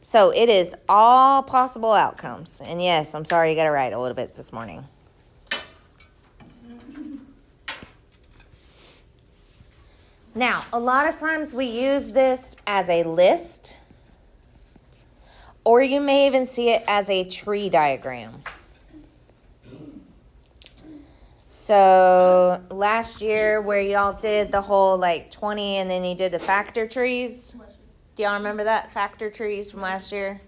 So it is all possible outcomes. And yes, I'm sorry you got to write a little bit this morning. Now, a lot of times we use this as a list, or you may even see it as a tree diagram. So last year where y'all did the whole like 20 and then you did the factor trees. Do y'all remember that factor trees from last year?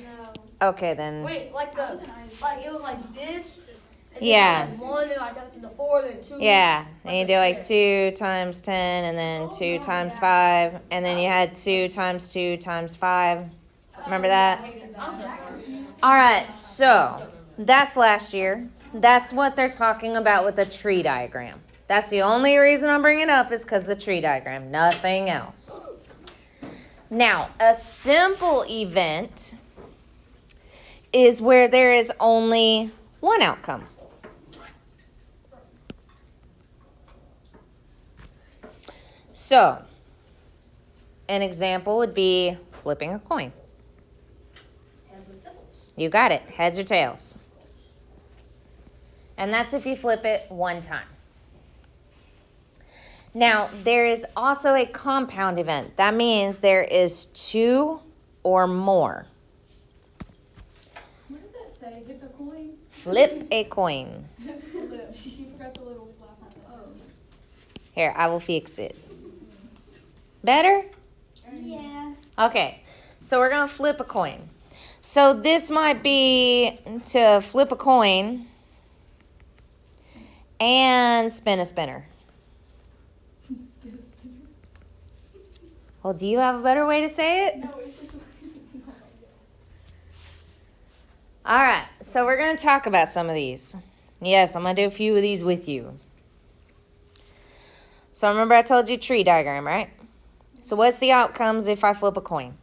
No. Okay, then. Wait, like it was like this. And Yeah. Then like 1 and like the 4 and then 2. Yeah, and you do like 2 times 10 and then 2 times 5 and then you had 2 times 2 times 5. Remember that? All right, so that's last year. That's what they're talking about with the tree diagram. That's the only reason I'm bringing it up is because the tree diagram, nothing else. Now, a simple event is where there is only one outcome. So, an example would be flipping a coin. You got it, heads or tails. And that's if you flip it one time. Now, there is also a compound event. That means there is 2 or more. What does that say? Hit the coin? Flip a coin. She forgot the little flap on it. Oh. Here, I will fix it. Better? Yeah. Okay, so we're going to flip a coin. So this might be to flip a coin and spin a spinner. Spin a spinner? Well, do you have a better way to say it? No, it's just like, All right, so we're going to talk about some of these. Yes, I'm going to do a few of these with you. So remember I told you tree diagram, right? So what's the outcomes if I flip a coin?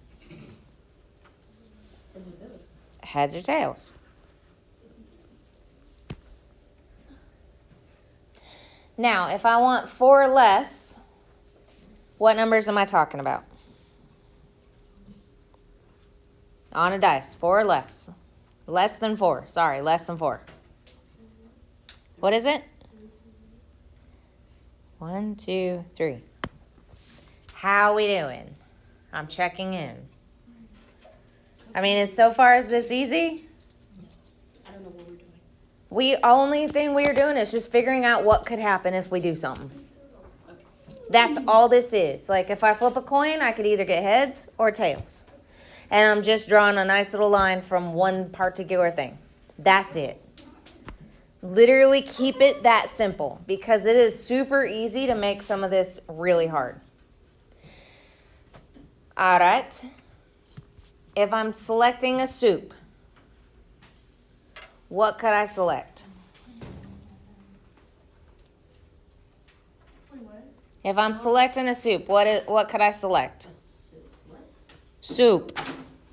Heads or tails? Now, if I want 4 or less, what numbers am I talking about? On a dice, 4 or less. Less than 4. Sorry, less than 4. What is it? 1, 2, 3. How we doing? I'm checking in. I mean, so far is this easy? I don't know what we're doing. Only thing we're doing is just figuring out what could happen if we do something. That's all this is. Like if I flip a coin, I could either get heads or tails. And I'm just drawing a nice little line from one particular thing. That's it. Literally keep it that simple because it is super easy to make some of this really hard. All right. If I'm selecting a soup, what could I select? If I'm selecting a soup, what could I select? Soup.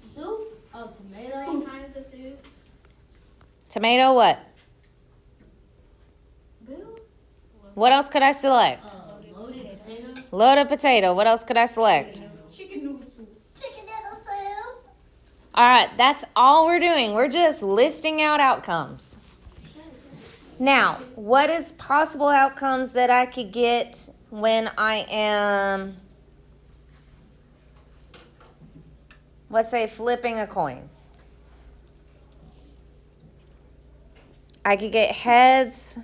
Soup? Oh, tomato. All kinds of soups. Tomato what? Bill? What else could I select? Loaded potato. Loaded potato. What else could I select? Chicken noodle soup. Chicken noodle soup. All right, that's all we're doing. We're just listing out outcomes. Now, what is possible outcomes that I could get when I am, let's say, flipping a coin? I could get heads.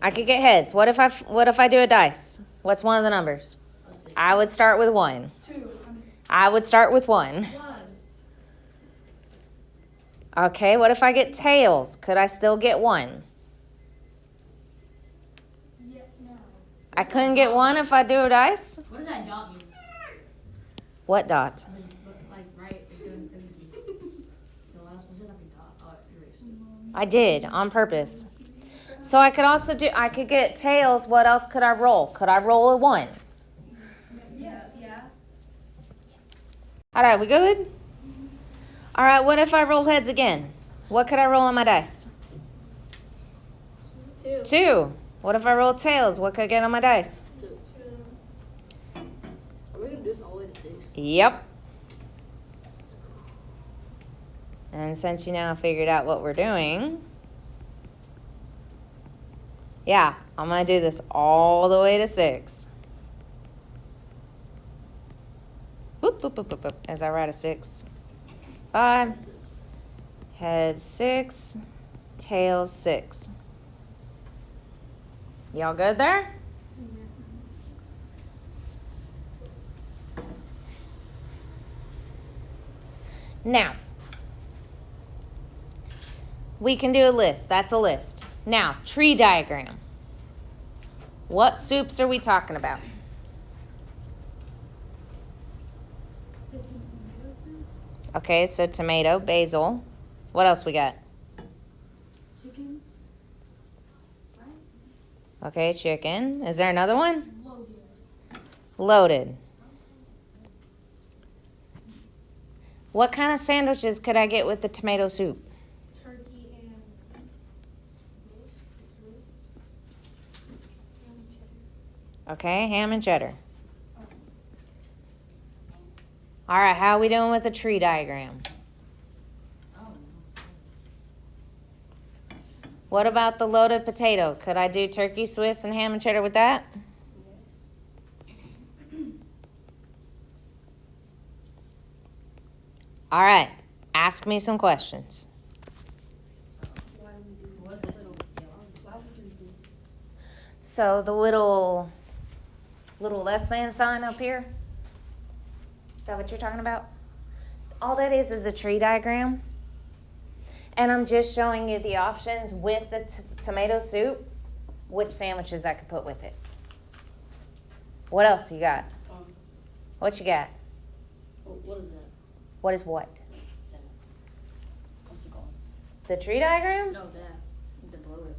I could get heads. What if I do a dice? What's one of the numbers? I would start with 1. 2. I would start with 1. 1. Okay, what if I get tails? Could I still get 1? Yeah, no. I couldn't get 1 if I do a dice? What does that dot mean? What dot? Like, right, it's doing crazy. The last one says like a dot. Oh, erase. I did, on purpose. So I could get tails. What else could I roll? Could I roll a 1? Yes. Yeah. All right, we good? All right, what if I roll heads again? What could I roll on my dice? 2. 2. What if I roll tails? What could I get on my dice? 2. Are we gonna do do this all the way to 6. Yep. And since you now figured out what we're doing, yeah, I'm going to do this all the way to 6. Boop, boop, boop, boop, boop. As I write a 6. 5. Head 6. Tails 6. Y'all good there? Now, we can do a list. That's a list. Now, tree diagram. What soups are we talking about? Okay, so tomato, basil. What else we got? Chicken. Okay, chicken. Is there another one? Loaded. Loaded. What kind of sandwiches could I get with the tomato soup? Turkey and Swiss. Ham and cheddar. Okay, ham and cheddar. All right, how are we doing with the tree diagram? What about the loaded potato? Could I do turkey, Swiss, and ham and cheddar with that? All right, ask me some questions. So the little less than sign up here, is that what you're talking about? All that is a tree diagram. And I'm just showing you the options with the tomato soup, which sandwiches I could put with it. What else you got? What you got? What is that? What is what? What's it called? The tree diagram? No, that. The below it.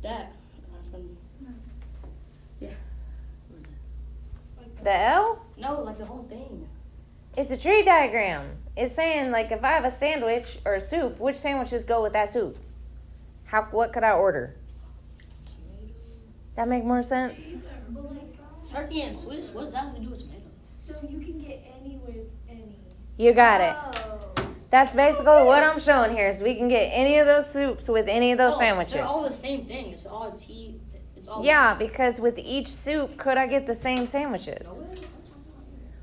That. Yeah. What is it? The L? No, like the whole thing. It's a tree diagram. It's saying, like, if I have a sandwich or a soup, which sandwiches go with that soup? What could I order? Tomato. That make more sense? But like, Turkey and Swiss? What does that have to do with tomato? so you can get any with any. You got it. Oh. That's basically what I'm showing here. So we can get any of those soups with any of those sandwiches. They're all the same thing. It's all tea. It's all. Yeah, because with each soup, could I get the same sandwiches? No way.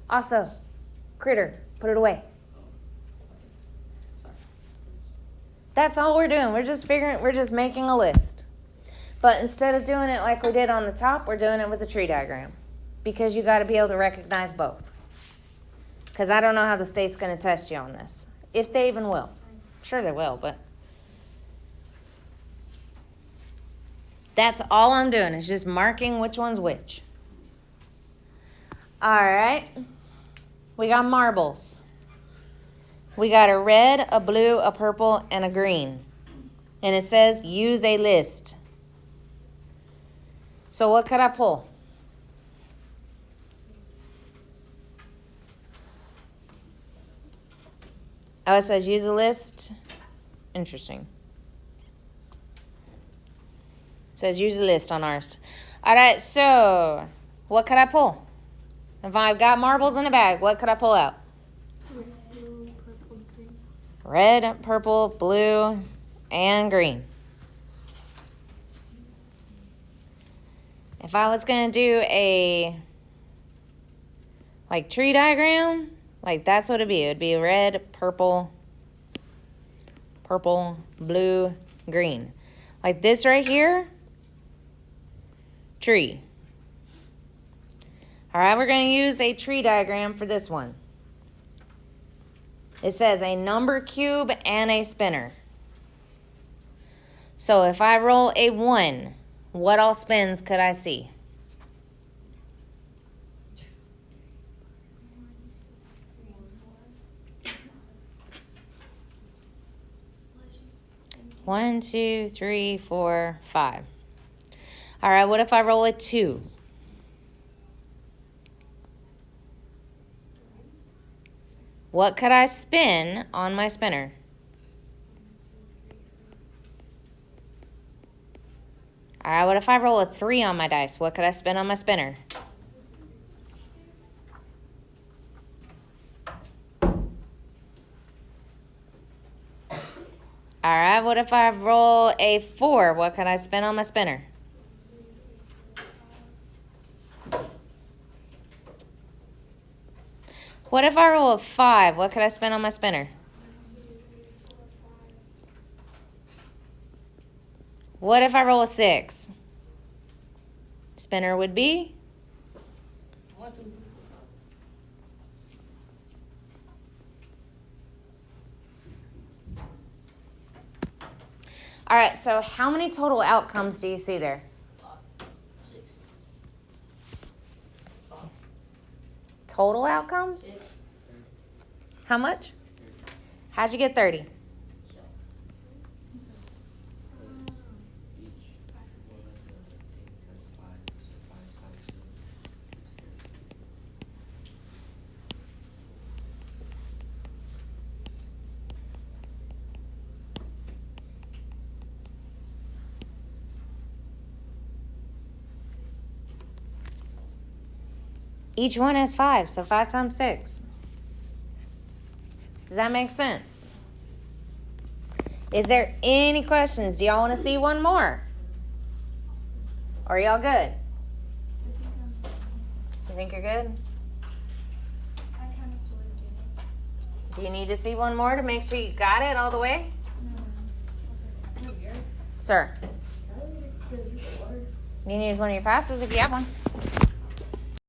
Also, critter, put it away. Sorry. That's all we're doing. We're just making a list. But instead of doing it like we did on the top, we're doing it with the tree diagram. Because you got to be able to recognize both. Because I don't know how the state's going to test you on this. If they even will. I'm sure they will, but. That's all I'm doing is just marking which one's which. All right. We got marbles. We got a red, a blue, a purple, and a green. And it says use a list. So what could I pull? Oh, it says use a list. Interesting. It says use a list on ours. All right, so what could I pull? If I've got marbles in a bag, what could I pull out? Blue, purple, green. Red, purple, blue, and green. If I was going to do a tree diagram, that's what it'd be. It'd be red, purple, blue, green. Like this right here, tree. All right, we're going to use a tree diagram for this one. It says a number cube and a spinner. So if I roll a 1, what all spins could I see? One, 2, 3, 4, 5. All right, what if I roll a 2? What could I spin on my spinner? All right, what if I roll a 3 on my dice? What could I spin on my spinner? All right, what if I roll a 4? What can I spin on my spinner? What if I roll a 5? What could I spin on my spinner? What if I roll a 6? Spinner would be? 1, 2, 3, 4, 5. All right, so how many total outcomes do you see there? 6. Total outcomes? 6. How much? How'd you get 30? Each one has 5, so 5 times 6. Does that make sense? Is there any questions? Do y'all want to see one more? Or are y'all good? You think you're good? I kind of sort of Do you need to see one more to make sure you got it all the way? Sir, you can use one of your passes if you have one.